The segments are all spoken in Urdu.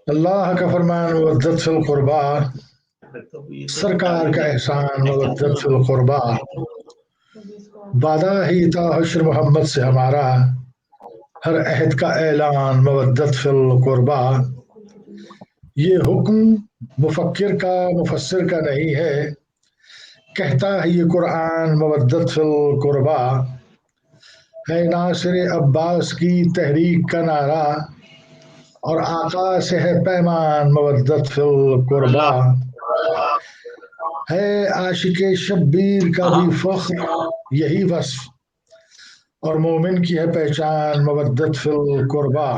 اللہ کا فرمان مودت فی القربا، سرکار کا احسان مودت فی القربا، وعدہ ہی تھا حشر محمد سے ہمارا، ہر عہد کا اعلان مودت فی القربا۔ یہ حکم مفکر کا مفسر کا نہیں ہے، کہتا ہے یہ قرآن مودت فی القربا، ہے ناصر عباس کی تحریک کا نعرہ، اور آقا سے ہے پیمان مودت فی القربا، ہے عاشق شبیر کا بھی فخر یہی وصف، اور مومن کی ہے پہچان مودت فی القربا۔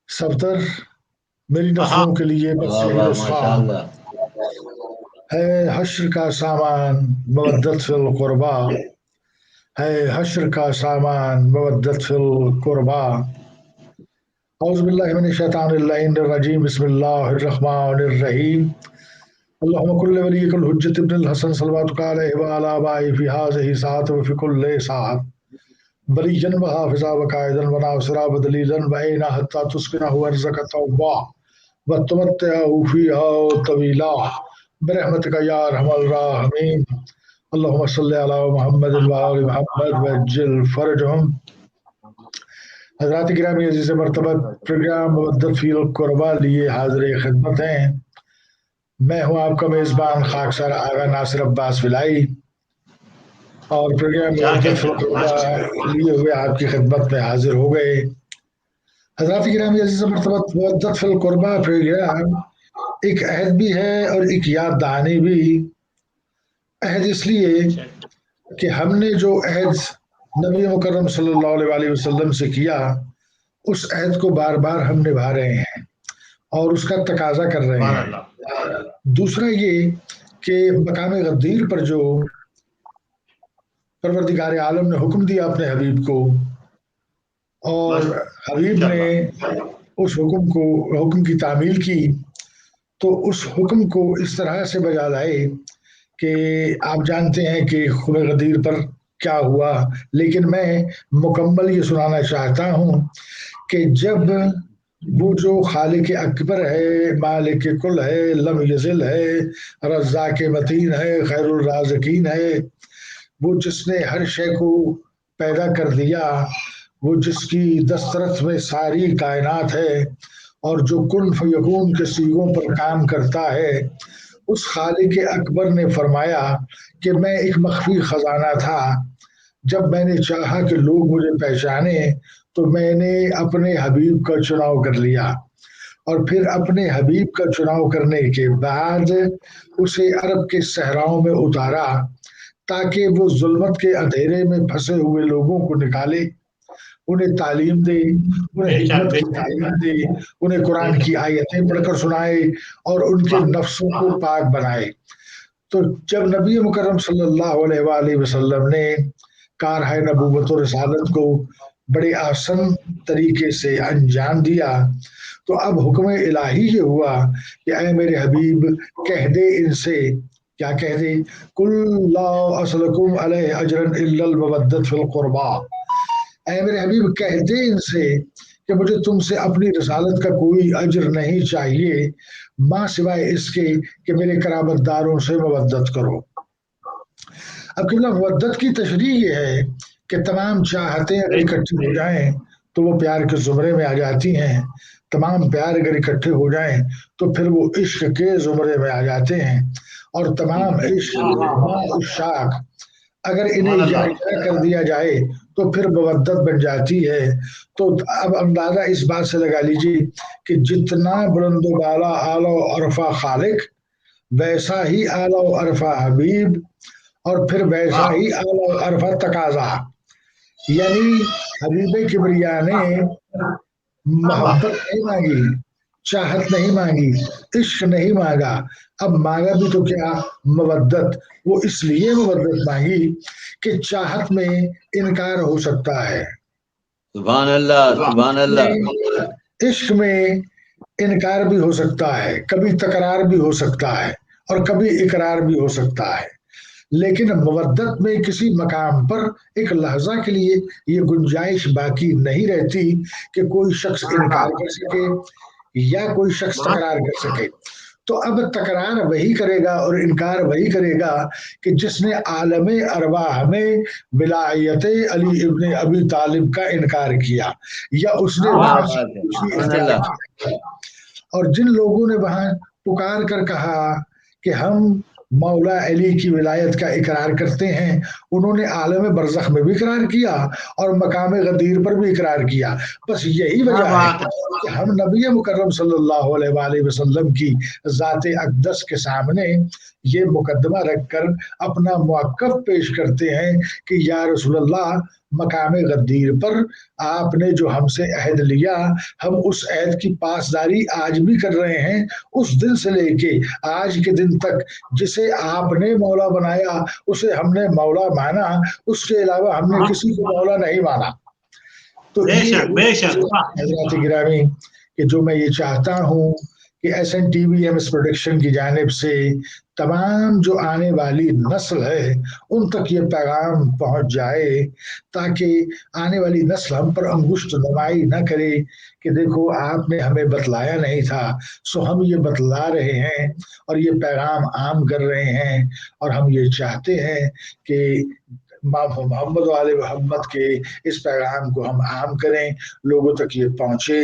سبتر میری نسلوں کے لیے بس یہی نسخہ، ہے حشر کا سامان مودت فی القربا، ہے حشر کا سامان مودت فی القربا۔ اعوذ باللہ من الشیطان اللعین الرجیم، بسم اللہ الرحمن الرحیم۔ اللہم کل ولیک الحجت ابن الحسن صلواتک علیہ وعلی آبائہ فی ہذہ ساعۃ وفی کل ساعۃ، بلیًا وحافظا وقائدا وناصرا ودلیلا وعینا حتی تسکنہ ارضک طوعا وتمتعہ فیہا طویلا برحمتک یا ارحم الراحمین۔ اللہم صلی علی محمد وآل محمد وعجل فرجہم۔ حضرات گرامی عزیز مرتبہ، پروگرام مودت فی القربا لیے حاضر خدمت ہیں۔ میں ہوں آپ کا میزبان خاکسار آغا ناصر عباس ولائی، اور پروگرام مودت فی القربا لیے ہوئے آپ کی خدمت میں حاضر ہو گئے۔ حضرات گرامی عزیز مرتبہ، مودت فی القربا پروگرام ایک عہد بھی ہے اور ایک یاد دہانی بھی۔ عہد اس لیے کہ ہم نے جو عہد نبی مکرم صلی اللہ علیہ وسلم سے کیا، اس عہد کو بار بار ہم نبھا رہے ہیں اور اس کا تقاضا کر رہے ہیں۔ دوسرا یہ کہ مقام غدیر پر جو پروردگار عالم نے حکم دیا اپنے حبیب کو، اور حبیب نے اس حکم کی تعمیل کی، تو اس حکم کو اس طرح سے بجا لائے کہ آپ جانتے ہیں کہ خم غدیر پر کیا ہوا، لیکن میں مکمل یہ سنانا چاہتا ہوں کہ جب وہ جو خالق اکبر ہے، مالک کل ہے، لم یزل ہے، رزاق متین ہے، خیر الرازقین ہے، وہ جس نے ہر شے کو پیدا کر دیا، وہ جس کی دسترس میں ساری کائنات ہے، اور جو کن فیکون کے سیغوں پر کام کرتا ہے، اس خالق اکبر نے فرمایا کہ میں ایک مخفی خزانہ تھا، جب میں نے چاہا کہ لوگ مجھے پہچانے تو میں نے اپنے حبیب کا چناؤ کر لیا، اور پھر اپنے حبیب کا چناؤ کرنے کے بعد اسے عرب کے صحراؤں میں اتارا تاکہ وہ ظلمت کے اندھیرے میں پھنسے ہوئے لوگوں کو نکالے، انہیں تعلیم دے، انہیں حکمت کی تعلیم دے، انہیں قرآن کی آیتیں پڑھ کر سنائے اور ان کے نفسوں کو پاک بنائے۔ تو جب نبی مکرم صلی اللہ علیہ وآلہ وسلم نے کارہائے نبوت و رسالت کو بڑے آسن طریقے سے انجام دیا، تو اب حکم الہی یہ ہوا کہ اے میرے حبیب کہہ دے ان سے، کیا کہہ دے؟ قُلْ لَا أَسْأَلُكُمْ عَلَيْهِ أَجْرًا إِلَّا الْمَوَدَّةَ فِي الْقُرْبَى۔ اے میرے حبیب کہہ دے ان سے کہ مجھے تم سے اپنی رسالت کا کوئی اجر نہیں چاہیے، ماں سوائے اس کے کہ میرے قرابت داروں سے مودت کرو۔ اب قبلہ مودت کی تشریح یہ ہے کہ تمام چاہتیں اگر اکٹھی ہو جائیں تو وہ پیار کے زمرے میں آ جاتی ہیں، تمام پیار اگر اکٹھے ہو جائیں تو پھر وہ عشق کے زمرے میں آ جاتے ہیں، اور تمام عشق عشاق اگر انہیں یکجا کر دیا جائے تو پھر مودت بن جاتی ہے۔ تو اب اندازہ اس بات سے لگا لیجیے کہ جتنا بلند و بالا اعلیٰ و عرفہ خالق، ویسا ہی اعلیٰ و عرفہ حبیب، اور پھر ویسا ہی اعلیٰ و عرفہ تقاضا۔ یعنی حبیب کبریا نے محبت نہیں مانگی، چاہت نہیں مانگی، عشق نہیں مانگا، اب مانگا بھی تو کیا؟ مودت۔ وہ اس لیے مودت مانگی کہ چاہت میں انکار ہو سکتا ہے، سبحان اللہ، سبحان اللہ، عشق میں انکار بھی ہو سکتا ہے، کبھی تکرار بھی ہو سکتا ہے اور کبھی اقرار بھی ہو سکتا ہے، لیکن مودت میں کسی مقام پر ایک لحظہ کے لیے یہ گنجائش باقی نہیں رہتی کہ کوئی شخص انکار کر سکے یا کوئی شخص تکرار کر سکے. تو اب تکرار وہی کرے گا اور انکار وہی کرے گا کہ جس نے عالم ارواح میں ولایت علی ابن ابی طالب کا انکار کیا یا اس نے وہاں سے دوسری اختیار کیا. اور جن لوگوں نے وہاں پکار کر کہا کہ ہم مولا علی کی ولایت کا اقرار کرتے ہیں، انہوں نے عالم برزخ میں بھی اقرار کیا اور مقام غدیر پر بھی اقرار کیا. بس یہی وجہ ہے کہ ہم نبی مکرم صلی اللہ علیہ وآلہ وسلم کی ذات اقدس کے سامنے یہ مقدمہ رکھ کر اپنا موقف پیش کرتے ہیں کہ یا رسول اللہ، مقام غدیر پر آپ نے جو ہم سے عہد لیا، ہم اس عہد کی پاسداری آج بھی کر رہے ہیں. اس دن سے لے کے آج کے دن تک جسے آپ نے مولا بنایا اسے ہم نے مولا مانا، اس کے علاوہ ہم نے کسی کو مولا نہیں مانا. تو یہ حضرات گرامی کہ جو میں یہ چاہتا ہوں کہ S N T V M S production کی جانب سے تمام جو آنے والی نسل ہے ان تک یہ پیغام پہنچ جائے تاکہ آنے والی نسل ہم پر انگشت نمائی نہ کرے کہ دیکھو آپ نے ہمیں بتلایا نہیں تھا، سو ہم یہ بتلا رہے ہیں اور یہ پیغام عام کر رہے ہیں. اور ہم یہ چاہتے ہیں کہ محمد والے محمد کے اس پیغام کو ہم عام کریں، لوگوں تک یہ پہنچے،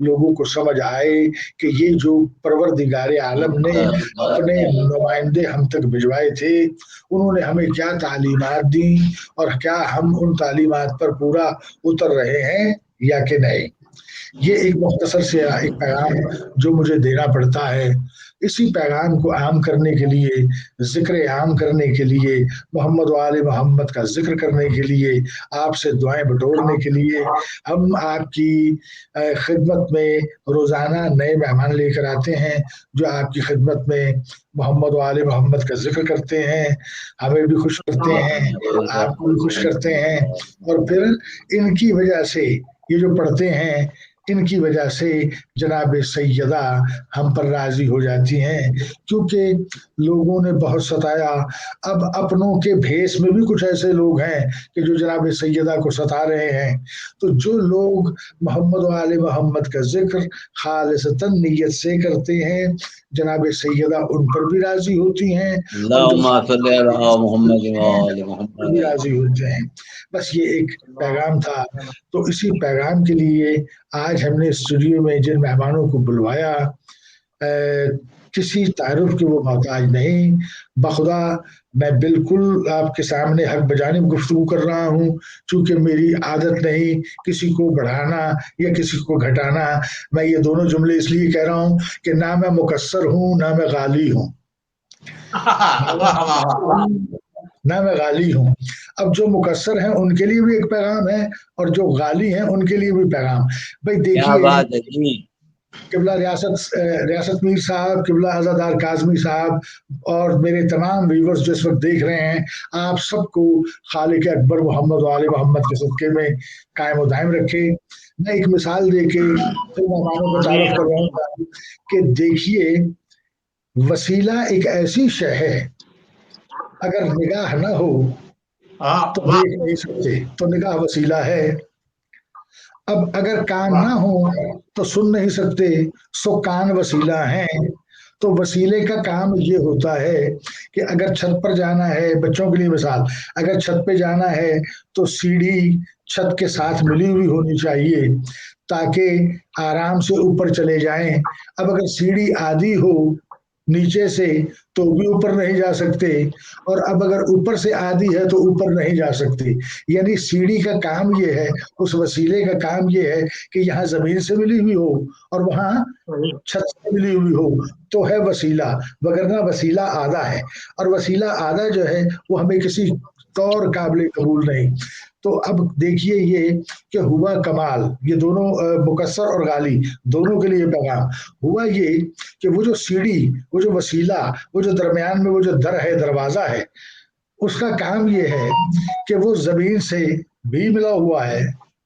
لوگوں کو سمجھ آئے کہ یہ جو پروردگار عالم نے اپنے نمائندے ہم تک بھجوائے تھے انہوں نے ہمیں کیا تعلیمات دی اور کیا ہم ان تعلیمات پر پورا اتر رہے ہیں یا کہ نہیں. یہ ایک مختصر سے ایک پیغام جو مجھے دینا پڑتا ہے. اسی پیغام کو عام کرنے کے لیے، ذکر عام کرنے کے لیے، محمد و آل محمد کا ذکر کرنے کے لیے، آپ سے دعائیں بٹورنے کے لیے ہم آپ کی خدمت میں روزانہ نئے مہمان لے کر آتے ہیں جو آپ کی خدمت میں محمد و آل محمد کا ذکر کرتے ہیں، ہمیں بھی خوش کرتے ہیں، آپ کو بھی خوش کرتے ہیں. اور پھر ان کی وجہ سے یہ جو پڑھتے ہیں ان کی وجہ سے جناب سیدہ ہم پر راضی ہو جاتی ہیں، کیونکہ لوگوں نے بہت ستایا. اب اپنوں کے بھیس میں بھی کچھ ایسے لوگ ہیں کہ جو جناب سیدہ کو ستا رہے ہیں. تو جو لوگ محمد و آل محمد کا ذکر خالصتاً نیت سے کرتے ہیں جناب سیدہ ان پر بھی راضی ہوتی ہیں اور اللہم صلی علی محمد و آل محمد بھی راضی ہوتے ہیں. بس یہ ایک پیغام تھا. تو اسی پیغام کے لیے آج ہم نے اسٹوڈیو میں جن مہمانوں کو بلوایا کسی تعارف کے وہ محتاج نہیں. بخدا میں بالکل آپ کے سامنے حق بجانب گفتگو کر رہا ہوں، چونکہ میری عادت نہیں کسی کو بڑھانا یا کسی کو گھٹانا. میں یہ دونوں جملے اس لیے کہہ رہا ہوں کہ نہ میں مقصر ہوں نہ میں غالی ہوں، نہ میں غالی ہوں. اب جو مقصر ہیں ان کے لیے بھی ایک پیغام ہے اور جو غالی ہیں ان کے لیے بھی پیغام. بھائی دیکھیے قبلہ ریاست میر صاحب، قبلہ عزادار کاظمی صاحب اور میرے تمام ویورز جو اس وقت دیکھ رہے ہیں، آپ سب کو خالق اکبر محمد و آل محمد کے صدقے میں قائم و دائم رکھے. میں ایک مثال دے کے مہمانوں کو تعارف کرواؤں گا کہ دیکھیے وسیلہ ایک ایسی شے ہے اگر نگاہ نہ ہو تو دیکھ نہیں سکتے، تو نگاہ وسیلہ ہے. اب اگر کان نہ ہو تو سن نہیں سکتے، سو کان وسیلہ ہیں. تو وسیلے کا کام یہ ہوتا ہے کہ اگر چھت پر جانا ہے، بچوں کے لیے مثال، اگر چھت پہ جانا ہے تو سیڑھی چھت کے ساتھ ملی ہوئی ہونی چاہیے تاکہ آرام سے اوپر چلے جائیں. اب اگر سیڑھی آدھی ہو نیچے سے تو بھی اوپر نہیں جا سکتے، اور اب اگر اوپر سے آدھی ہے تو اوپر نہیں جا سکتے. یعنی سیڑھی کا کام یہ ہے، اس وسیلے کا کام یہ ہے کہ یہاں زمین سے ملی ہوئی ہو اور وہاں چھت سے ملی ہوئی ہو تو ہے وسیلہ، وگرنہ وسیلہ آدھا ہے. اور وسیلہ آدھا جو ہے وہ ہمیں کسی طور قابل قبول نہیں. تو اب دیکھیے یہ کہ ہوا کمال، یہ دونوں مقصر اور غالی دونوں کے لیے پیغام ہوا یہ کہ وہ جو سیڑھی، وہ جو وسیلہ، وہ جو درمیان میں وہ جو در ہے، دروازہ ہے، اس کا کام یہ ہے کہ وہ زمین سے بھی ملا ہوا ہے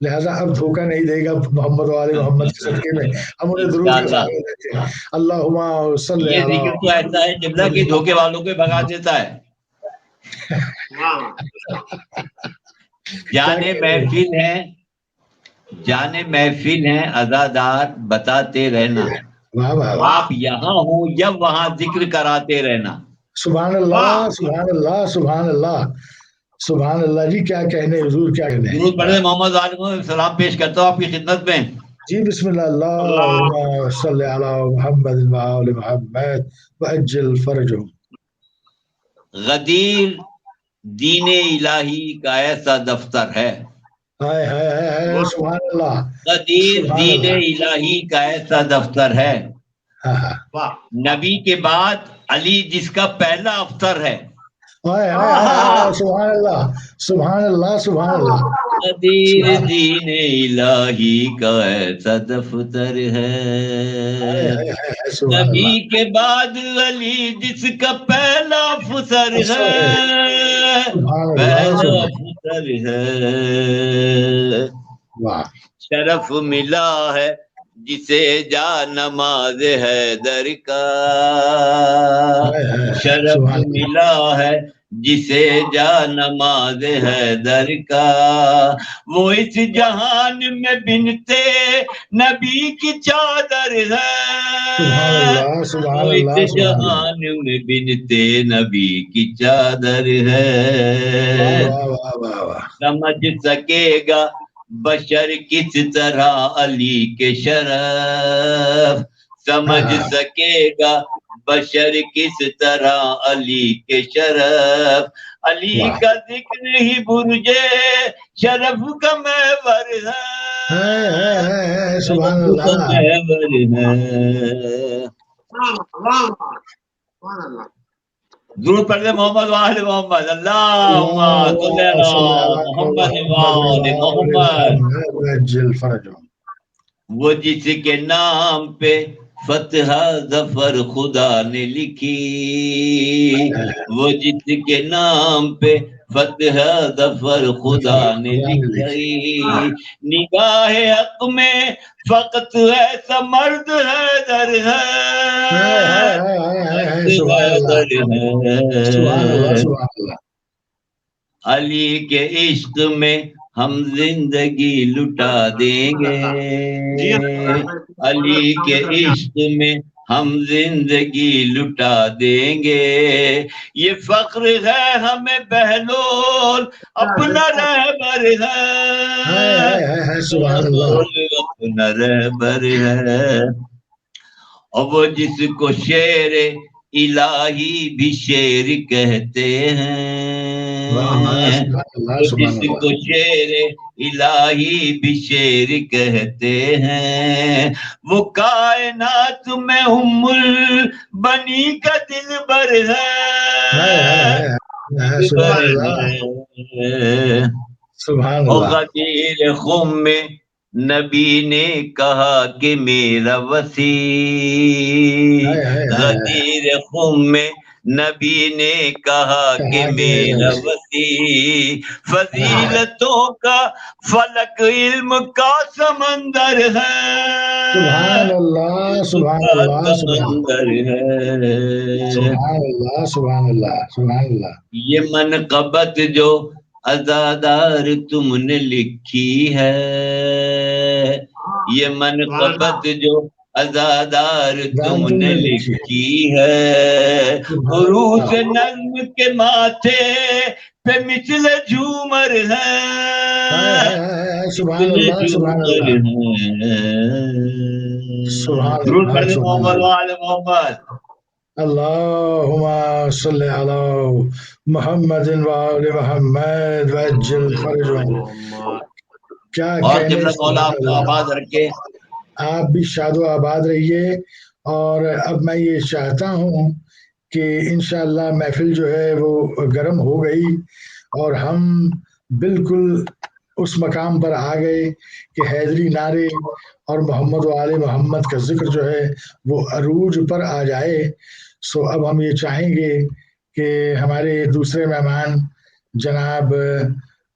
لہذا اب دھوکہ نہیں دے گا محمد و آل محمد کے صدقے میں ہم انہیں درود کا انشاءاللہ سہارا دیتے ہیں. اللہم صلی یہ علی ذکر تو ایسا ہے جملہ کہ دھوکے والوں کو بھگا دیتا ہے. جانے محفل ہیں جانے محفل ہیں عزادار بتاتے رہنا. واہ واہ واہ. آپ یہاں ہوں یا وہاں ذکر کراتے رہنا. سبحان اللہ سبحان اللہ سبحان اللہ سبحان اللہ. جی کیا کہنے حضور, کیا کہنے. درود پڑھیں محمد علیہ وسلم. سلام پیش کرتا ہوں آپ کی خدمت میں. جی بسم اللہ. اللہم صلی علی محمد و آل محمد وعجل فرجہم. غدیر دین الہی کا ایسا دفتر ہے. ہائے ہائے ہائے ہائے سبحان اللہ. غدیر سبحان دین اللہ. الہی کا ایسا دفتر ہے. ہاں ہاں. نبی کے بعد علی جس کا پہلا افطر ہے. ہائے ہائے ہائے سبحان اللہ سبحان اللہ سبحان اللہ. غدیر دین الہی کا ایسا دفتر ہے. نبی کے بعد علی جس کا پہلا افطر ہے. پہلا افطر ہے. شرف ملا ہے جسے جا نماز حیدر کا. شرف ملا ہے جسے جا نماز حیدر کا. وہ اس جہان میں بنتے نبی کی چادر ہے. وہ اس جہان میں بنتے نبی کی چادر ہے. سمجھ سکے گا بشر کس طرح علی کے شرف. سمجھ سکے گا بشر کس طرح علی کے شرف. علی کا ذکر ہی برجے شرف کا محور ہے. سبحان اللہ. درود پڑھتے محمد وآل محمد. اللہم صلی علی محمد وآل محمد. وہ جس کے نام پہ فتح ظفر خدا نے لکھی. وہ جس کے نام پہ فتح ظفر خدا نے لکھی. نگاہ حق میں فقط ایسا مرد حیدر ہے. علی کے عشق میں ہم زندگی لٹا دیں گے. علی کے عشق میں ہم زندگی لٹا دیں گے. یہ فخر ہے ہمیں بہلول اپنا رہبر ہے. اپنا رہبر ہے. اور وہ جس کو شیر الہی بھی شیر کہتے ہیں. جس کو شیر الہی بھی شیر کہتے ہیں. وہ کائنات میں بنی کا دل بر ہے. اور غدیر خم میں نبی نے کہا کہ میرا وسیع. غدیر خم میں نبی نے کہا کہ میرا وسیع. فضیلتوں کا فلک علم کا سمندر ہے. سبحان اللہ سبحان اللہ سمندر ہے. سبحان اللہ سبحان اللہ سبحان اللہ. یہ منقبت جو عزادار تم نے لکھی ہے. یہ منقبت جو عزادار تم نے لکھی ہے. عروس نظم کے ماتھے پہ مثل جھومر ہے. سبحان اللہ سبحان اللہ. درود پڑھیں محمد وآل محمد. اللہم صلی علی محمد وآل محمد وعجل فرجہم. کیا کہنے. مولا آپ کو آباد رکھے. آپ بھی شاد و آباد رہیے. اور اب میں یہ چاہتا ہوں کہ انشاءاللہ محفل جو ہے وہ گرم ہو گئی اور ہم بالکل اس مقام پر آ گئے کہ حیدری نعرے اور محمد و آل محمد کا ذکر جو ہے وہ عروج پر آ جائے. سو اب ہم یہ چاہیں گے کہ ہمارے دوسرے مہمان جناب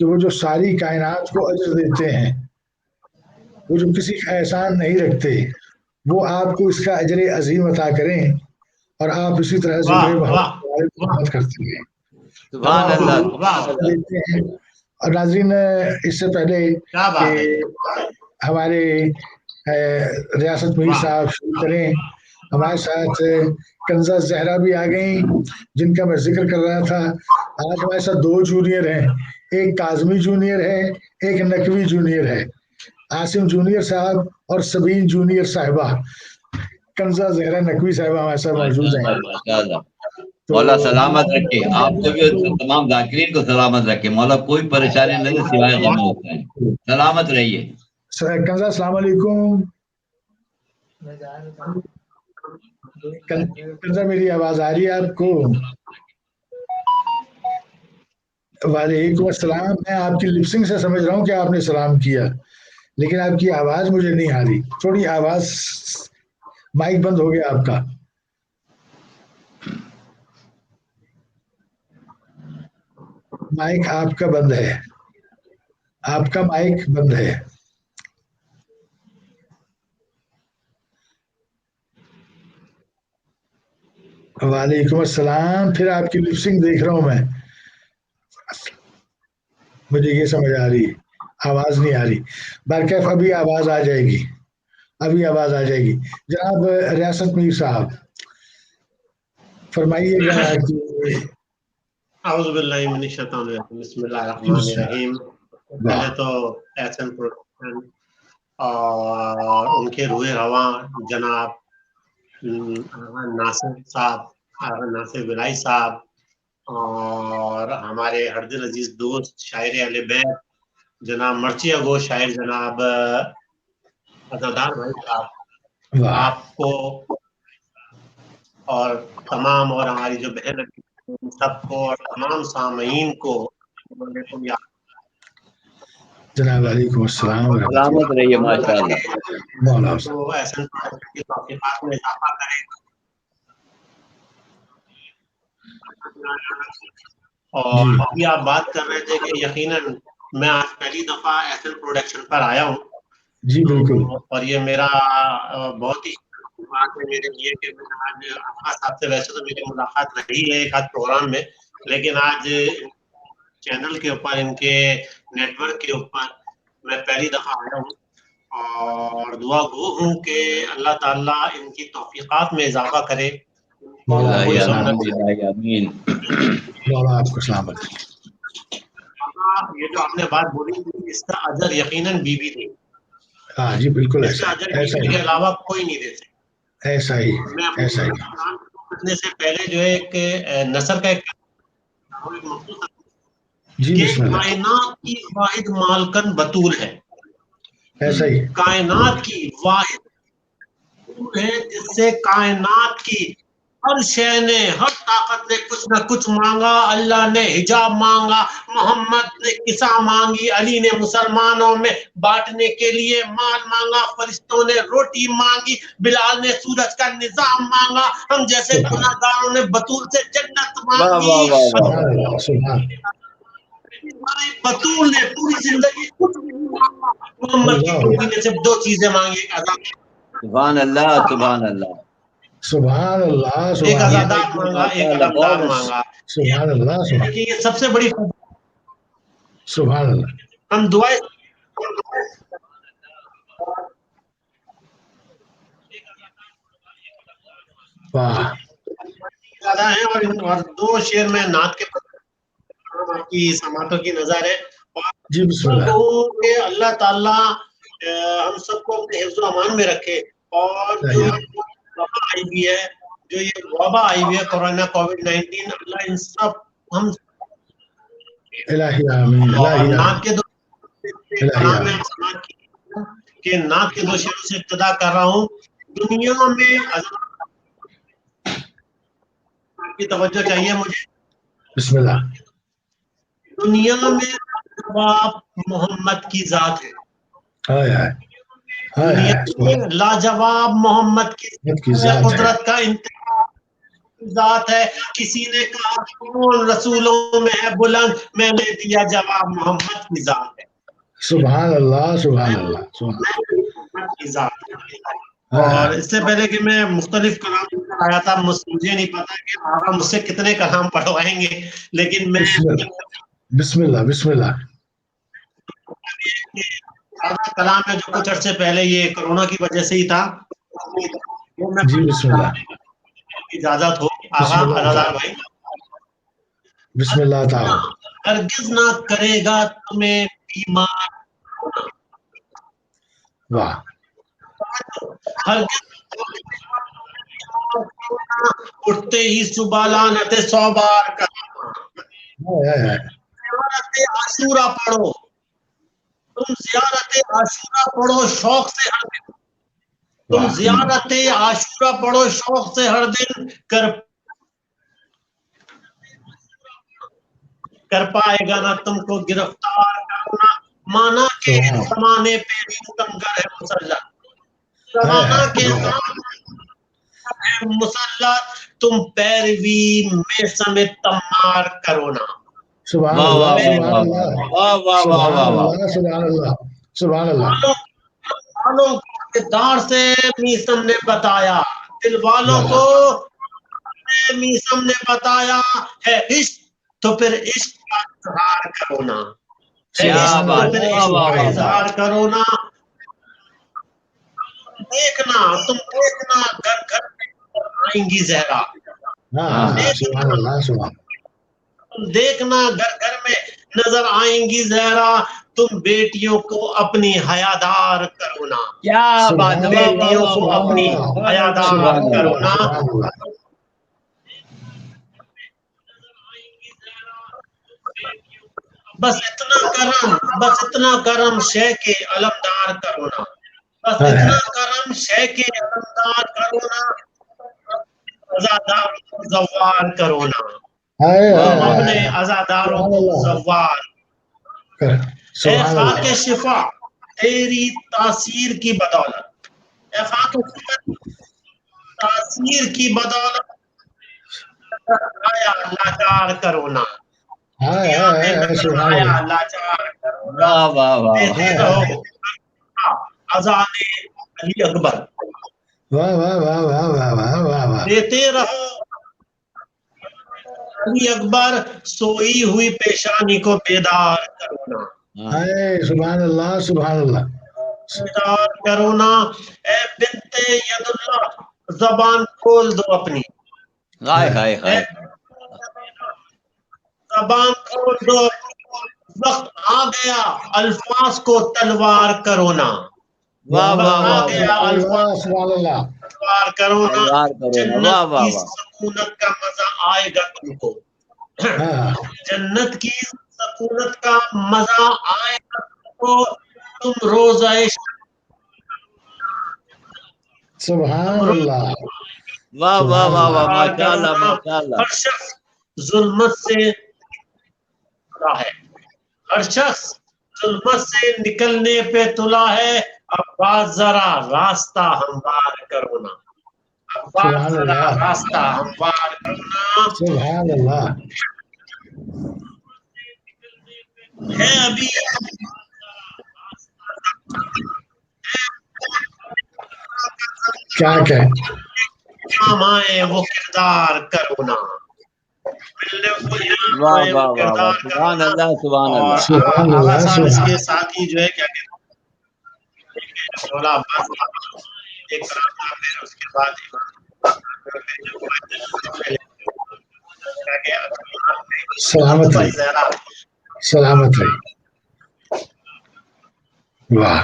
کہ وہ جو ساری کائنات کو اجر دیتے ہیں، وہ جو کسی کا احسان نہیں رکھتے، وہ آپ کو اس کا اجر عظیم عطا کریں اور آپ اسی طرح ذکر محمد کرتے ہیں. سبحان اللہ سبحان اللہ. دیتے ہیں. اور ناظرین، اس سے پہلے کہ ہمارے ریاست میر صاحب شروع کریں، ہمارے ساتھ کنزہ زہرا بھی آ گئیں جن کا میں ذکر کر رہا تھا. آج ہمارے ساتھ 2 جونیئر ہیں، ایک کاظمی جونیئر ہے، ایک نقوی جونیئر ہے. عاصم جونیئر صاحب اور سبین جونیئر صاحبہ، کنزہ زہرا نقوی صاحبہ ہمارے ساتھ موجود ہیں. ماشاءاللہ. مولا سلامت رکھے آپ کو بھی اور تمام ذاکرین کو سلامت رکھے. مولا کوئی پریشانی نہیں ہے سوائے غم ہوتا ہے. سلامت رہیے. کنزہ السلام علیکم. کنزہ میری آواز آ رہی ہے آپ کو؟ وعلیکم السلام. میں آپ کی لپسنگ سے سمجھ رہا ہوں کہ آپ نے سلام کیا، لیکن آپ کی آواز مجھے نہیں آ رہی. تھوڑی آواز، مائک بند ہو گیا آپ کا. مائک آپ کا بند ہے، آپ کا مائک بند ہے. وعلیکم السلام. پھر آپ کی لپسنگ دیکھ رہا ہوں میں، مجھے یہ سمجھ آ رہی ہے آواز نہیں آ رہی. برکیف ابھی آواز آ جائے گی، ابھی آواز آ جائے گی. جناب ریاست میر صاحب فرمائیے گا کہ اعوذ باللہ من الشیطان الرجیم. بسم اللہ الرحمن الرحیم. پہلے تو ایسن پروڈکشن اور ان کے روح رواں جناب ناصر صاحب، ناصر بلائی صاحب، اور ہمارے ہر دل عزیز دوست شاعر اہل بیت جناب مرچی اگو شاعر جناب عزادار بھائی صاحب، آپ کو اور تمام اور ہماری جو بہن سب کو اور تمام سامعین کو جناب علیکم السلام ورحمۃ سلامت رہیے. ماشاءاللہ. اللہ. تو ایسے کی توفیقات میں اضافہ کریں. اور ابھی آپ بات کر رہے تھے کہ یقیناً میں آج پہلی دفعہ ایسن پروڈکشن پر آیا ہوں. جی بالکل. اور یہ میرا بہت ہی بات ہے میرے لیے کہ میں آج آقا صاحب سے ویسے تو میری ملاقات رہی ہے ایک آدھ پروگرام میں، لیکن آج چینل کے اوپر، ان کے نیٹ ورک کے اوپر میں پہلی دفعہ آیا ہوں. اور دعا گو ہوں کہ اللہ تعالیٰ ان کی توفیقات میں اضافہ کرے. آمین. آپ کو سلامت. یہ جو آپ نے بات بولی اس کا اجر یقیناً بی بی دے. ہاں جی بالکل اس کا اجر بی بی کے علاوہ کوئی نہیں دے سکتا. ایسا ہی میں ایسا ہی. کرنے سے پہلے جو ہے ایک نثر کا ایک کہ کائنات کی واحد مالکن بطول ہے. ایسا ہی. کائنات کی واحد ہے جس سے کائنات کی ہر شے نے، ہر طاقت نے کچھ نہ کچھ مانگا. اللہ نے حجاب مانگا، محمد نے قصہ مانگی، علی نے مسلمانوں میں بانٹنے کے لیے مال مانگا، فرشتوں نے روٹی مانگی، بلال نے سورج کا نظام مانگا، ہم جیسے گناہگاروں نے بطول سے جنت مانگی. بطول نے پوری زندگی کچھ نہیں مانگا، محمد کی بیٹی نے صرف 2 چیزیں مانگی. سبحان اللہ سبحان اللہ سبحان اللہ. ایک آزادار مانگا، ایک علمدار مانگا. سبحان اللہ. یہ سب سے بڑی سبحان اللہ. ہم دعائیں زیادہ ہیں اور 2 شعر میں نعت کے آپ کی سماعتوں کی نظر ہے. جی بسم اللہ. کہ اللہ تعالیٰ ہم سب کو اپنے حفظ و امان میں رکھے. اور جو وبا آئی ہوئی ہے، جو یہ وبا آئی ہوئی ہے کورونا کووڈ-19، اللہ ان سب ہم الہی آمین. الہی نعت کے کہ نعت کے 2 شعروں سے ابتدا کر رہا ہوں. دنیا میں کی توجہ چاہیے مجھے. بسم اللہ. دنیا میں لاجواب محمد کی ذات ہے. دنیا میں لاجواب محمد کی قدرت کا انتہا. ذات ہے. کسی نے کہا کون رسولوں میں ہے بلند, میں نے دیا جواب محمد کی ذات ہے. سبحان اللہ سبحان اللہ سبحان محمد کی ذات ہے. اور اس سے پہلے کہ میں مختلف کلام آیا تھا, مجھے نہیں پتا کہ آقا مجھ سے کتنے کلام پڑھوائیں گے, لیکن میں بسم اللہ بسم اللہ. کلام میں جو کچھ عرصے پہلے یہ کرونا کی وجہ سے ہی تھا, جی بسم اللہ اجازت ہو آقا ازادار بھائی. بسم اللہ تعالی. ہرگز نہ کرے گا تمہیں بیمار, واہ. ہرگز اٹھتے ہی صبح لعنت 100 بار کرنا. زیارت عاشورہ پڑھو, تم زیارت عاشورہ پڑھو شوق سے ہر دن, تم زیارت عاشورہ پڑھو شوق سے ہر دن, کر پائے گا نہ تم کو گرفتار کرنا. مانا کہ زمانے پہ ستم گر ہے مسلط, زمانہ کے مسلط, تم پیروی میں سمیت تمار کرو نا. سبحان اللہ سبحان اللہ سبحان اللہ سبحان اللہ. والوں کو کردار سے میسم نے بتایا, دل والوں کو میسم نے بتایا ہے عشق تو پھر عشق کا اظہار کرو نا. اظہار کرو نا. دیکھنا تم دیکھنا گھر گھر میں آئیں گی زہرا, تم دیکھنا گھر گھر میں نظر آئیں گی زہرا, تم بیٹیوں کو اپنی حیادار کرو نا. کیا بات, بیٹیوں کو اپنی حیادار کرو نا. بس اتنا کرم شے کے علمدار کرو نا. بس اتنا کرم شے کے علمدار کرو نا, عزادار کو زوار کرو نا. اپنے عزاداروں کو زوار. اے خاک شفا تیری تاثیر کی بدولت, اے خاک شفا تاثیر کی بدولت آیا لاچار کرو نا. اذان علی اکبر دیتے رہو, علی اکبر سوئی ہوئی پیشانی کو بیدار کرو نا. سبحان اللہ سبحان اللہ. بیدار کرو نا. اے بنت ید اللہ زبان کھول دو اپنی, زبان کھول دو, وقت آ گیا الفاظ کو تلوار کرو نا. آ گیا الفاظ تلوار کرو نا. جنت کی سکونت کا مزہ آئے گا تم کو, جنت کی سکونت کا مزہ آئے گا تم کو. تم روزہ سبحان اللہ. واہ واہ واہ واہ, ماشاءاللہ ماشاءاللہ. ہر شخص ظلمت سے ہے, ہر شخص ظلمت سے نکلنے پہ تلا ہے. اب بات ذرا راستہ ہموار کرو نا. اب بات ذرا راستہ ہموار کرنا. سبحان اللہ. ہے ابھی کیا کہ کام آئے وہ کردار کرو نا. واہ واہ واہ واہ, سبحان اللہ سبحان اللہ. آغا صاحب اس کے ساتھ ہی جو ہے کیا کہتے ایک اس کے بعد سلامت رہی سلامت رہی. واہ.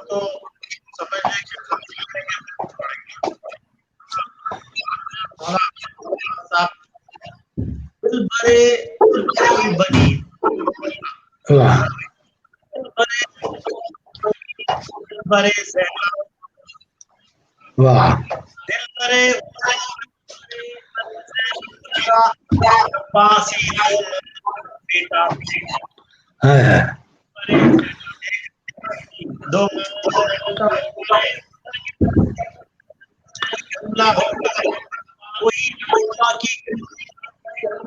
تو سمجھنے بنی برے واہ. دل برے باسی بیٹا دو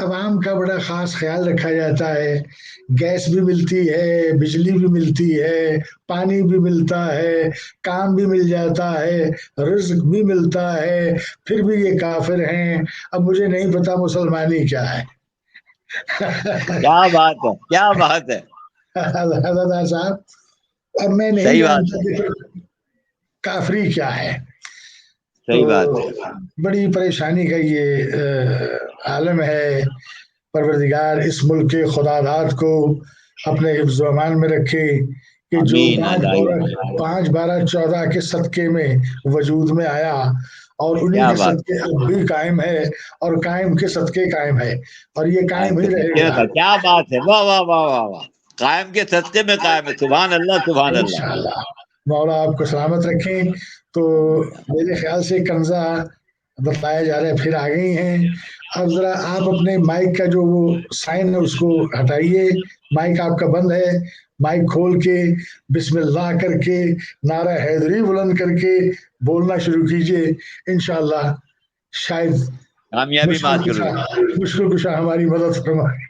عوام کا بڑا خاص خیال رکھا جاتا ہے، گیس بھی ملتی ہے، بجلی بھی ملتی ہے، پانی بھی ملتا ہے، کام بھی مل جاتا ہے، رزق بھی ملتا ہے، پھر بھی یہ کافر ہیں۔ اب مجھے نہیں پتا مسلمانی کیا ہے۔ کیا بات ہے، کیا بات ہے، حضرت صاحب اب میں نہیں صحیح بات جانتا ہے، کہ پھر کافری کیا ہے۔ تو صحیح بات ہے۔ بڑی پریشانی کا یہ عالم ہے۔ پروردگار اس ملک کے خداداد کو اپنے حفظ و امان میں رکھے کہ جو آمین الہی، 5/12/14 کے صدقے میں وجود میں آیا اور انہی کیا کے بات صدقے اب بھی قائم ہے، اور قائم کے صدقے قائم ہے، اور یہ قائم ہی رہے گا کیا بات ہے، واہ واہ واہ واہ واہ، قائم کے صدقے میں قائم ہے، سبحان اللہ سبحان اللہ۔ انشاءاللہ۔ مولا آپ کو سلامت رکھیں۔ تو میرے خیال سے کنزہ بتایا جا رہا ہے پھر آ گئی ہیں۔ اب ذرا آپ اپنے مائک کا جو وہ سائن ہے اس کو ہٹائیے، مائک آپ کا بند ہے، مائک کھول کے بسم اللہ کر کے نعرہ حیدری بلند کر کے بولنا شروع کیجئے، انشاءاللہ شاید کامیابی حاصل ہوگی۔ مشکل کشا ہماری مدد فرمائے۔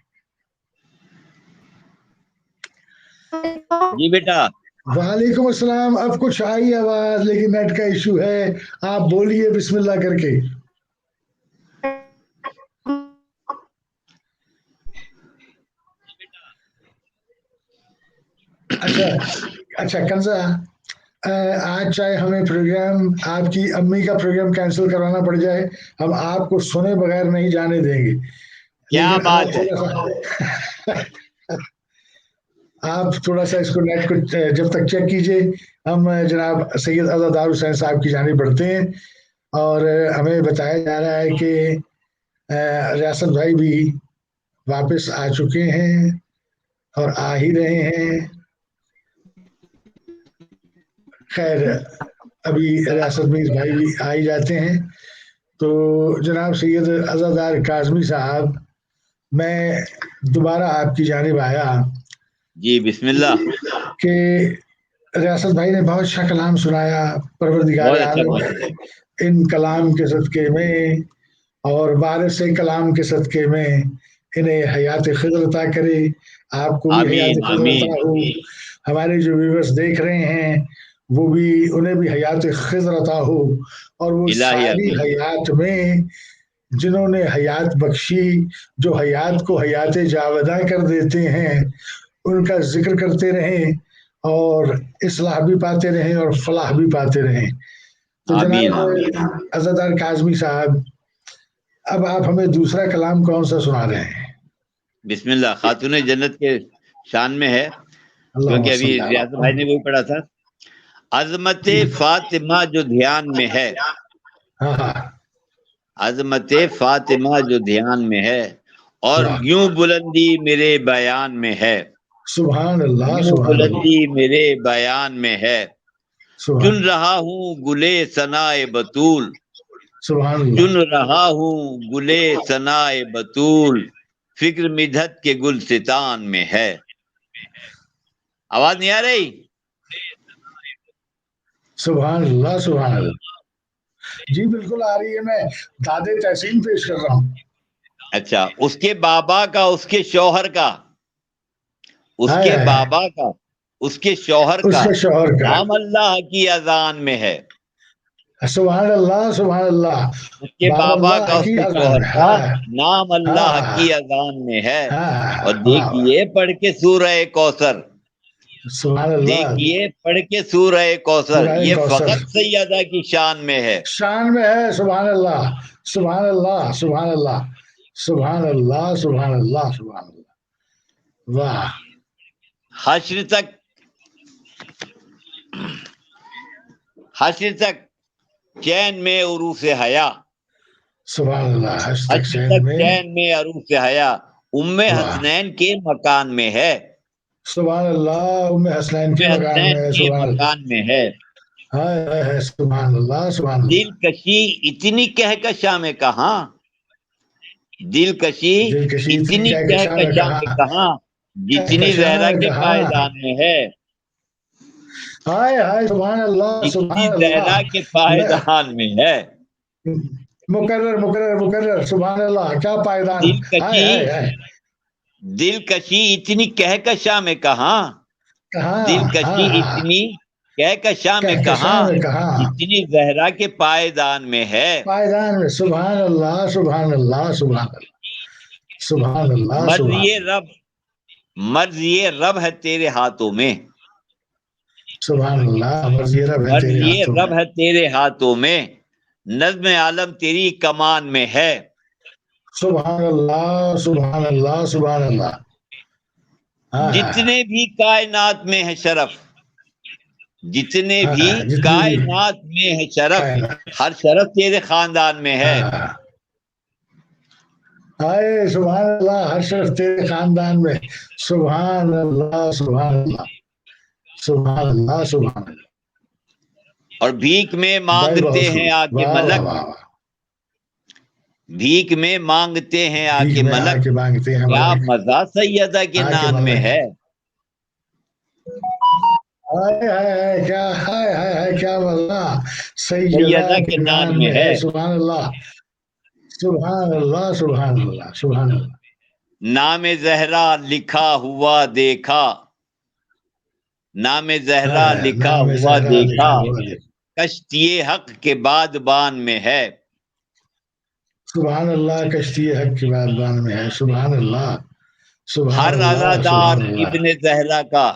جی بیٹا، وعلیکم السلام۔ اب کچھ آئی آواز لیکن نیٹ کا ایشو ہے، آپ بولیے بسم اللہ کر کے۔ اچھا اچھا کنزا، آج چاہے ہمیں پروگرام آپ کی امی کا پروگرام کینسل کروانا پڑ جائے، ہم آپ کو سنے بغیر نہیں جانے دیں گے، کیا لیکن بات ہے، آپ تھوڑا سا اس کو نیٹ کو جب تک چیک کیجئے۔ ہم جناب سید عزادار حسین صاحب کی جانب بڑھتے ہیں، اور ہمیں بتایا جا رہا ہے کہ ریاست بھائی بھی واپس آ چکے ہیں اور آ ہی رہے ہیں۔ خیر ابھی ریاست میر بھائی بھی آ ہی جاتے ہیں۔ تو جناب سید عزادار کاظمی صاحب، میں دوبارہ آپ کی جانب آیا جی بسم اللہ، کہ ریاست بھائی نے بہت اچھا کلام سنایا، پروردگار بہت اچھا، عالم بہت اچھا، ان کلام کے صدقے میں اور وارث کلام کے صدقے میں انہیں حیات خضر عطا کرے، آپ کو بھی حیات آمین خضر آمین، عطا ہو، ہمارے جو ویورز دیکھ رہے ہیں وہ بھی انہیں بھی حیات خضر عطا ہو، اور وہ الہی ساری آمین، حیات میں جنہوں نے حیات بخشی، جو حیات کو حیات جاوداں کر دیتے ہیں، ان کا ذکر کرتے رہیں اور اصلاح بھی پاتے رہیں اور فلاح بھی پاتے رہیں۔ تو آمین جناب آمین۔ عزادار کاظمی صاحب، اب آپ ہمیں دوسرا کلام کون سا سنا رہے ہیں؟ بسم اللہ، خاتون جنت کے شان میں ہے، اللہم کیونکہ ابھی صلی علی ریاض بھائی نے وہی پڑھا تھا۔ عظمت فاطمہ جو دھیان میں ہے، ہاں ہاں، عظمت فاطمہ جو دھیان میں ہے، اور واہ، یوں بلندی میرے بیان میں ہے، سبحان اللہ یوں سبحان اللہ بلندی میرے بیان میں ہے، سبحان چن رہا ہوں گلے ثنائے بطول، سبحان اللہ۔ چن رہا ہوں گلے ثنائے بطول، فکر مدحت کے گلستان میں ہے۔ آواز نہیں آ رہی؟ سبحان اللہ سبحان اللہ، جی بالکل آ رہی ہے، میں دادے تحسین پیش کر رہا ہوں۔ اچھا، اس کے بابا کا، اس کے شوہر کا، اس ہائے کے ہائے، بابا کا، اس کے شوہر اس کا کے شوہر کا، نام اللہ کی اذان میں ہے، سبحان اللہ سبحان اللہ، اس کے باب بابا کا، اللہ اس کی کے اذان شوہر میں، کا ہاں نام اللہ ہاں کی اذان میں ہے۔ ہاں، اور واہ واہ، دیکھیے پڑھ کے سورہ کوثر، سبحان اللہ، دیکھیے پڑھ کے سورہ کوثر، سورہ یہ کوثر فقط سیدہ کی شان میں ہے۔ شان میں ہے، سبحان اللہ سبحان اللہ سبحان اللہ سبحان اللہ سبحان اللہ سبحان اللہ، واہ، حشر تک چین میں عروس حیا، سبحان اللہ، حج تک حشر چین تک میں، چین میں عروس حیا، ام واہ، حسنین کے مکان میں ہے، سبحان اللہ، ام حسنین کے ام مکان حسنین میں ہے، کے سبحان اللہ، مکان میں ہے۔ ہائے ہائے ہائے، سبحان اللہ سبحان اللہ، دل کشی اتنی کہکشاں میں کہاں، دل کشی دلکشی اتنی اتنی کہکشاں میں کہکشاں میں کہاں، کہاں، جتنی کہکشاں زہرا میں کے کہاں، پائیدان میں ہے، ہائے ہائے، سبحان اللہ جتنی سبحان اللہ، زہرا کے میں پائیدان میں ہے۔ مکرر مکرر مکرر، سبحان اللہ، کیا پائیدان، ہائے ہائے ہائے، دلکشی اتنی کہکشاں میں کہاں، کہاں، دلکشی ہاں ہاں، اتنی کہکشاں میں کہکشاں کہاں، میں کہاں، جتنی زہرا کے پائیدان میں ہے، پائیدان میں، سبحان اللہ سبحان اللہ سبحان اللہ سبحان اللہ مرض سبحان یہ رب، مرض یہ رب ہے تیرے ہاتھوں میں، سبحان اللہ، مرضی رب ہے مرض تیرے یہ ہاتھوں میں، رب ہے تیرے ہاتھوں میں، نظم عالم تیری کمان میں ہے، سبحان اللہ سبحان اللہ سبحان اللہ، ہاں جتنے بھی کائنات میں ہے شرف، جتنے ہاں بھی جتنی بھی کائنات میں ہے شرف، کائنات، ہر شرف تیرے خاندان میں ہے، ہاں ہائے سبحان اللہ، ہر شرف تیرے خاندان میں، سبحان اللہ سبحان اللہ سبحان اللہ سبحان اللہ، اور بھیک میں بھائی مانگتے بہت ہیں خوب، آ کے واہ واہ ملک، واہ واہ، بھیک میں مانگتے ہیں آ بھیک کے میں آ ملک، کے مانگتے ہیں کیا ملک، مزہ سیدہ کے آ کے نان میں ملک، ہے، ہائے ہائے ہائے کیا، ہائے ہائے ہائے کیا مزہ سیدہ سیدہ کے کے نان نان میں میں ہے، ہے، سبحان اللہ سبحان اللہ سبحان اللہ سبحان اللہ، نام زہرا لکھا ہوا دیکھا، نام زہرا لکھا نام ہوا زہرا دیکھا، لکھا ہوا دیکھ، کشتی حق کے بادبان میں ہے، سبحان اللہ، کشتی حق کی بادبان میں ہے، سبحان اللہ ہر سبحان اللہ عزادار سبحان اللہ ابن زہرا کا،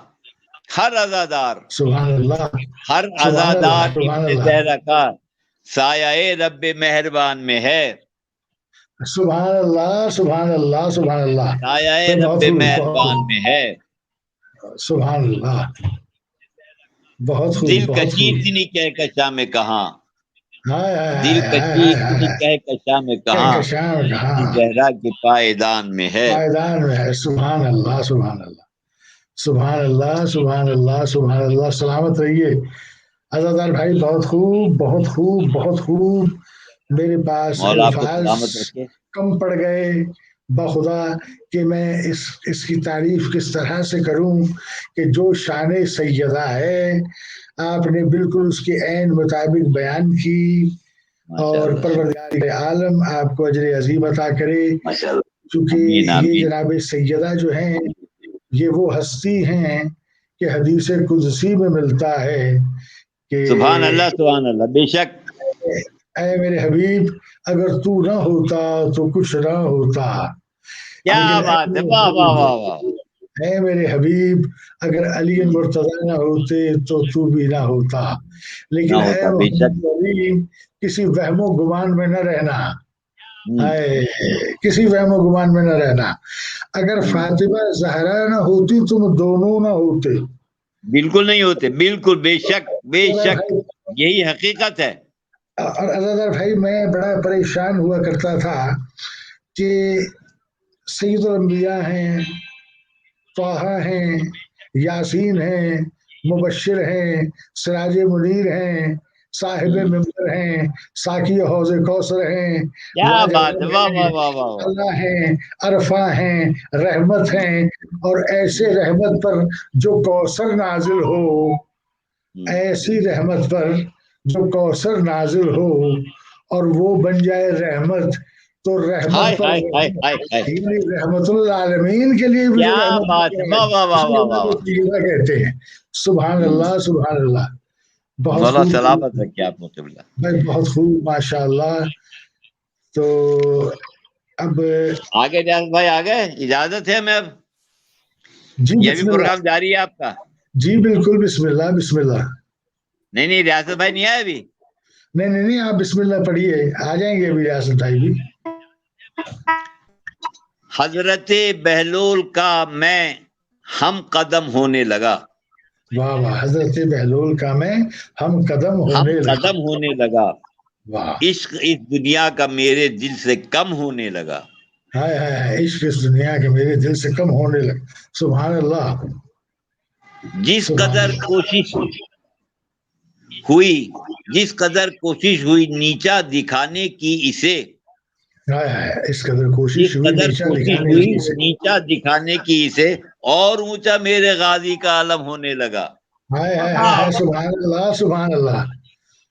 ہر عزادار، سبحان اللہ ہر سبحان اللہ عزادار سبحان ابن اللہ زہرا کا، سایہ رب مہربان میں ہے، سبحان اللہ سبحان اللہ سبحان اللہ، سایہ تو رب بہت خوب بہت مہربان خوب، میں ہے، سبحان اللہ، بہت خوب دل بہت کشی خوب، اتنی کہکشاں میں کہاں، ہائے ہائے دل ہائے ہائے کشی ہائے اتنی ہائے، کہکشاں میں کہاں، کہکشاں جتنی کہاں، زہرا کے پائیدان میں ہے، پائیدان میں ہے، سبحان اللہ سبحان اللہ سبحان اللہ سبحان اللہ سبحان اللہ، سلامت رہیے عزادار بھائی، بہت خوب بہت خوب بہت خوب، میرے پاس مولا آپ کو الفاظ سلامت رکھے، کم پڑ گئے بخدا کہ میں اس کی تعریف کس طرح سے کروں کہ جو شان سیدہ ہے آپ نے بالکل اس کے عین مطابق بیان کی، ماشاء اور اللہ، پروردگار عالم آپ کو اجر عظیم عطا کرے، کیونکہ آمین یہ آمین، جناب سیدہ جو ہیں یہ وہ ہستی ہیں کہ حدیث قدسی میں ملتا ہے کہ سبحان اللہ، بے شک، اے میرے حبیب، اگر تو نہ ہوتا تو کچھ نہ ہوتا، کیا لیکن بات ہے، واہ واہ واہ واہ، اے میرے حبیب اگر علی مرتضی نہ ہوتے تو تو بھی نہ ہوتا، نہ لیکن اے ہوتا، بے شک، محمد علی کسی وہم و گمان میں نہ رہنا، ہوں، کسی وہم و گمان میں نہ رہنا، اگر ہوں، فاطمہ زہرا نہ ہوتی تم دونوں نہ ہوتے، بالکل نہیں ہوتے، بالکل بے شک، بے شک، بھائی، یہی حقیقت ہے، اور عزادار بھائی میں بڑا پریشان ہوا کرتا تھا کہ سید الانبیاء ہیں، طٰہٰ ہیں، یاسین ہیں، مبشر ہیں، سراج منیر ہیں، صاحب ہوں، ممبر ہیں، ساقی حوض کوثر ہیں، کیا بات ہے، لاجواب واہ ہیں، واہ واہ واہ واہ، اللہ ہیں، عرفہ ہیں، رحمت ہیں، اور ایسے رحمت پر جو کوثر نازل ہو، ہوں، ایسی رحمت پر جو کوثر نازل ہو اور وہ بن جائے رحمت، تو ہائے رحمت پر ہائے ہائے ہائے ہائے، یعنی رحمت العالمین کے لیے بھی جو کیا رحمت بات ہے، ہے واہ واہ اس واہ کو واہ واہ نبی واہ، طیبہ کہتے ہیں، سبحان اللہ سبحان اللہ، بہت مولا خوب سلامت رکھے آپ کو قبلہ، بھائی، بہت خوب ماشاء اللہ، تو اب آگے ریاض بھائی آگے، اجازت ہے میں اب، جی یہ بھی بسم اللہ، پروگرام جاری ہے آپ کا؟ جی بالکل بسم اللہ بسم اللہ، نہیں ریاست بھائی نہیں آئے ابھی؟ نہیں نہیں نہیں، آپ بسم اللہ پڑھیے، آ جائیں گے ابھی ریاست بھائی بھی، حضرت بہلول کا میں ہم قدم ہونے لگا، واہ واہ، حضرت بہلول کا میں ہم قدم ہم ہونے لگا، قدم ہونے لگا، واہ، عشق اس دنیا کا میرے دل سے کم ہونے لگا، ہائے ہائے ہائے، عشق اس دنیا کے میرے دل سے کم ہونے لگا، سبحان اللہ جس سبحان قدر اللہ، کوشش ہوئی، جس قدر کوشش ہوئی نیچا دکھانے کی اسے، ہائے ہائے، اس قدر کوشش جس ہوئی قدر نیچا کوشش دکھانے ہوئی کی سے، نیچا دکھانے کی اسے، اور اونچا میرے غازی کا علم ہونے لگا، ہائے ہائے ہائے ہائے، سبحان اللہ سبحان اللہ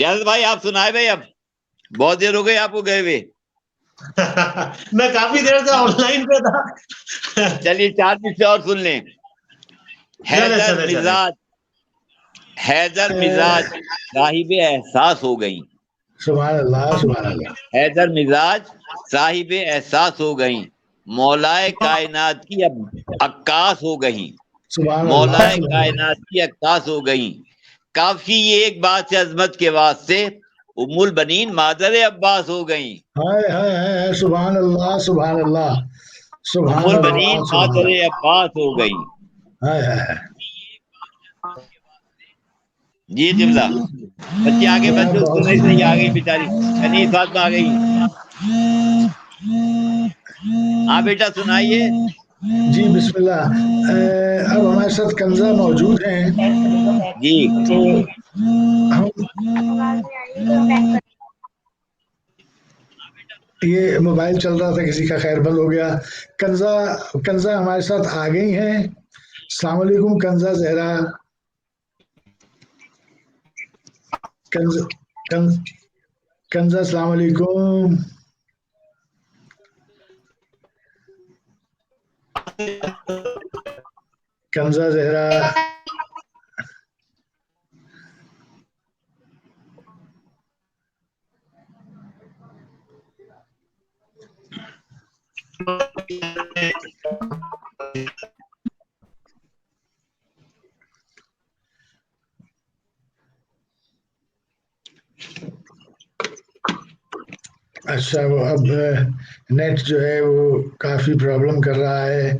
جلد بھائی آپ سنائے بھائی. اب بہت دیر ہو گئی آپ کو گئے ہوئے. میں کافی دیر سے آن لائن پہ تھا. چلیے 4 دن سے اور سن لیں. چلے حیدر چلے چلے. مزاج صاحب احساس ہو گئیں. سبحان اللہ، سبحان اللہ، حیدر مزاج صاحب احساس ہو گئیں. مولائے کائنات کی اب عکاس ہو گئیں. سبحان اللہ، مولائے سبحان اللہ۔ کائنات کی عکاس ہو گئیں. کافی یہ ایک بات سے عظمت کے واسطے ام البنین مادر عباس ہو گئیں. ہائے ہائے ہائے، سبحان اللہ، سبحان اللہ، ام سبحان اللہ، البنین سبحان مادر اللہ، عباس ہو گئیں. ہائے ہائے ہائے۔ جی جملہ بچے آگے جناب بچے بہت سنیں صحیح. آ گئی بیچاری کنیز فاطمہ آ گئی. ہاں بیٹا سنائیے. جی بسم اللہ۔ اب ہمارے ساتھ کنزا موجود ہیں، جی تو ہم یہ موبائل چل رہا تھا کسی کا، خیر بند ہو گیا۔ کنزا، کنزا ہمارے ساتھ آ گئی ہیں۔ السلام علیکم کنزا زہرا۔ کنزا، کنزا السلام علیکم۔ کنزا زہرا، اچھا وہ اب نیٹ جو ہے وہ کافی پرابلم کر رہا ہے۔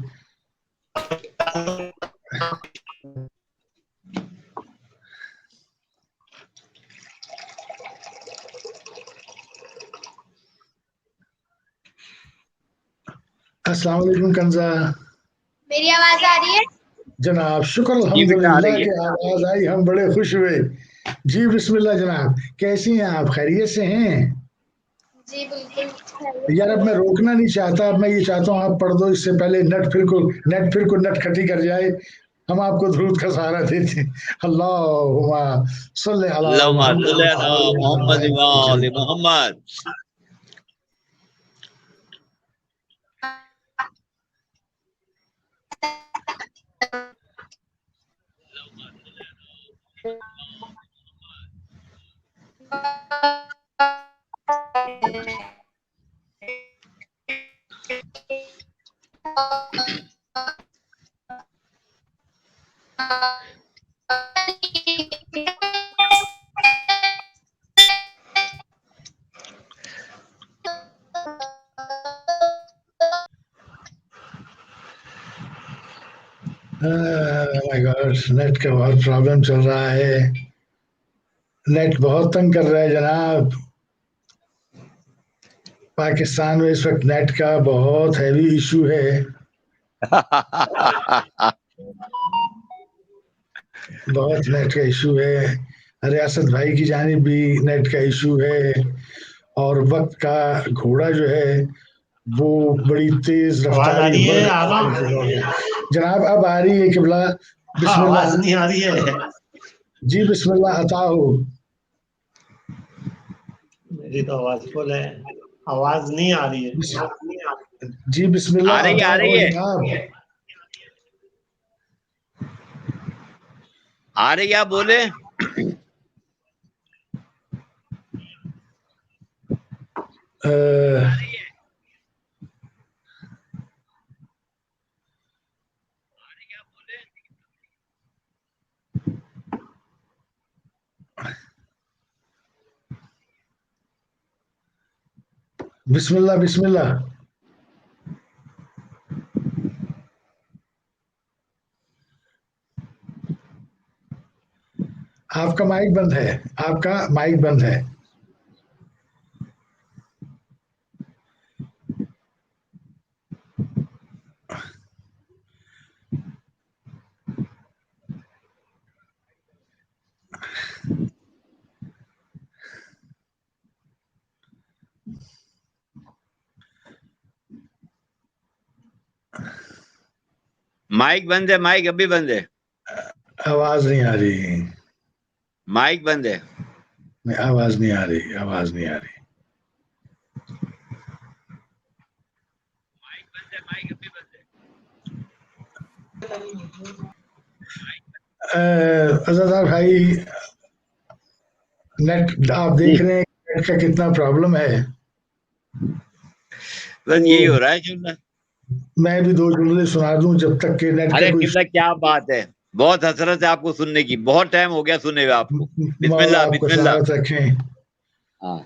السلام علیکم کنزا۔ میری آواز آ رہی ہے؟ جناب شکر جی بیٹا آ الحمدللہ رہی ہے. کہ آواز آئی، ہم بڑے خوش ہوئے۔ جی بسم اللہ جناب، کیسی ہیں آپ؟ خیریت سے ہیں؟ جی بالکل خیریت یار سے اب میں ہیں۔ روکنا نہیں چاہتا، اب میں یہ چاہتا ہوں آپ پڑھ دو، اس سے پہلے نیٹ پھر کو نٹ کھٹی کر جائے، ہم آپ کو درود کا سہارا دیتے ہیں۔ اللہم صلی علی اللہم محمد صلی علی محمد و آل محمد. مائی گاڈ، نیٹ کا بہت پرابلم چل رہا ہے، نیٹ بہت تنگ کر رہا ہے جناب۔ پاکستان میں اس وقت نیٹ کا بہت ہیوی ایشو ہے، بہت نیٹ کا ایشو ہے۔ ریاست بھائی کی جانب بھی نیٹ کا ایشو ہے، اور وقت کا گھوڑا جو ہے وہ بڑی تیز آواز آ رفتاری رہی ہو ہے رہی آلم؟ ہے۔ جناب اب آ رہی ہے قبلہ، بسم اللہ۔ آواز نہیں آ رہی ہے. جی بسم اللہ عطا ہو۔ میری تو آواز فل ہے، آواز نہیں آ رہی ہے. جی بسم اللہ آ رہی ہے عطا آ ہو رہی ہے جناب۔ آ رہی ہے. آپ بولے. بسم اللہ، بسم اللہ۔ آپ کا مائک بند ہے، آپ کا مائک بند ہے۔ مائک بند ہے, مائک ابھی بند ہے, آواز نہیں آ رہی, مائک بند ہے. آواز نہیں آ رہی, آواز نہیں آ رہی. عزیزہ بھائی, نیٹ آپ دیکھ رہے ہیں نیٹ کا کتنا پرابلم ہے. بس یہی ہو رہا ہے قبلہ. میں بھی 2 جملے سنا دوں جب تک کہ نیٹ ارے کا کوئی قبلہ کیا بات ہے, بہت حسرت ہے آپ کو سننے کی, بہت ٹائم ہو گیا سنے ہوئے آپ کو. بسم مولا اللہ آپ کو بسم اللہ. سلامت رکھیں. ہاں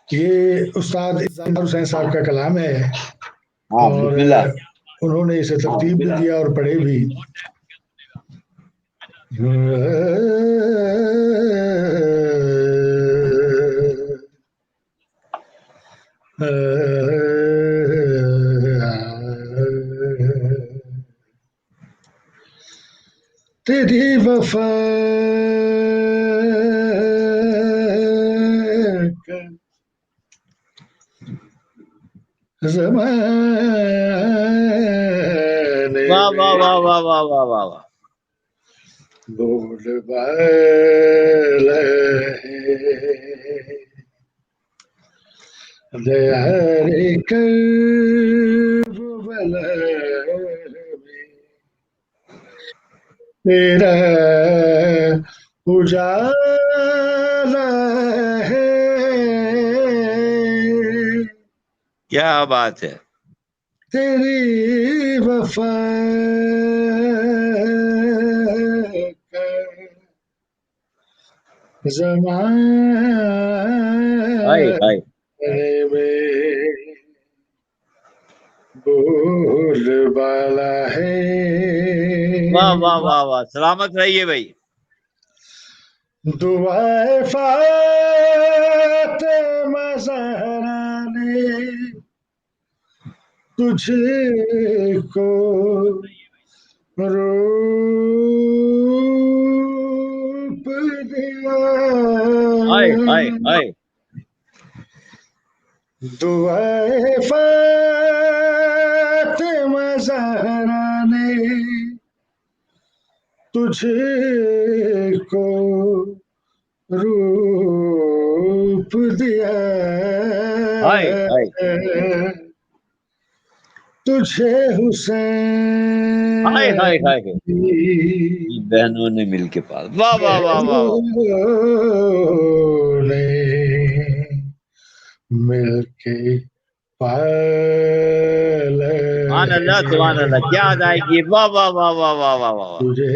یہ استاد ذاکر حسین صاحب کا کلام ہے, ہاں اور بسم اللہ. انہوں نے اسے ترتیب بھی دیا اور پڑھے بھی. تیری وفا کا زمانے واہ میں واہ واہ واہ واہ واہ واہ واہ. بول بالا دیار کربلا میں تیرا اجالا ہے. کیا بات ہے. تیری وفا کا ہائے زمانے ہائے. میں بول بالا ہے. واہ واہ واہ واہ, سلامت رہیے بھائی. دعائے فاطمہ زہرا نے تجھ کو روپ دیا. ہائے ہائے ہائے. دعائے فاطمہ زہرا نے تجھ کو روپ دیا. ہائے ہائے. تجھے حسین ہائے ہائے ہائے. کی بہنوں نے مل کے پاس. واہ واہ واہ واہ واہ. بہنوں نے مل کے پالا سبحان اللہ ہے. سبحان اللہ, کیا ادائیگی. واہ واہ واہ واہ واہ واہ واہ. تجھے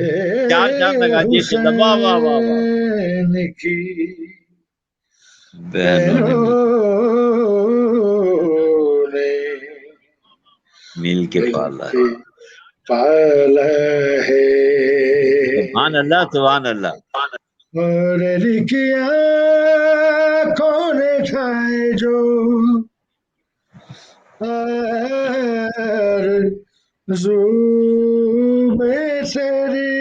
چار چار لگا دیے قبلہ. واہ واہ واہ واہ. حسین کی بہنوں نے بہنوں نے مل کے مل پالا ہے. کے پالا ہے. سبحان اللہ سبحان اللہ. اور علی کی آنکھوں نے ٹھائے جو آرزو میں تیری,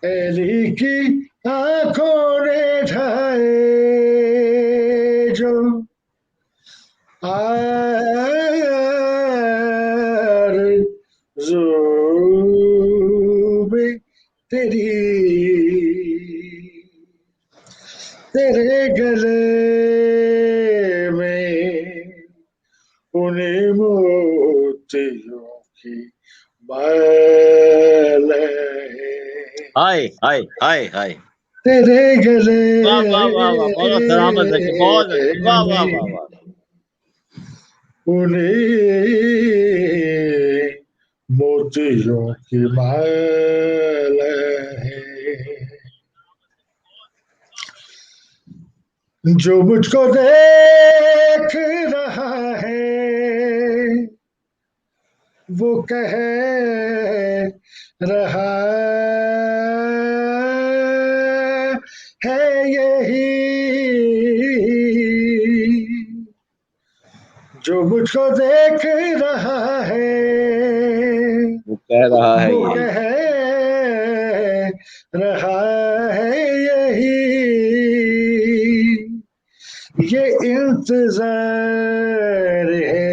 علی کی آنکھوں نے ٹھائے جو آرزو میں تیری, تیرے گلے میں انہیں موتیوں کی مال ہے. ہائے ہائے ہائے ہائے. تیرے گلے واہ واہ واہ واہ. بہت سلامت رکھے, بہت اچھی. واہ واہ واہ واہ. انہیں موتیوں کی مال ہے. جو مجھ کو دیکھ رہا ہے وہ کہہ رہا ہے یہی, جو مجھ کو دیکھ رہا ہے وہ کہہ رہا ہے وہ یہ. کہہ رہا ہے یہی, یہ انتظار ہے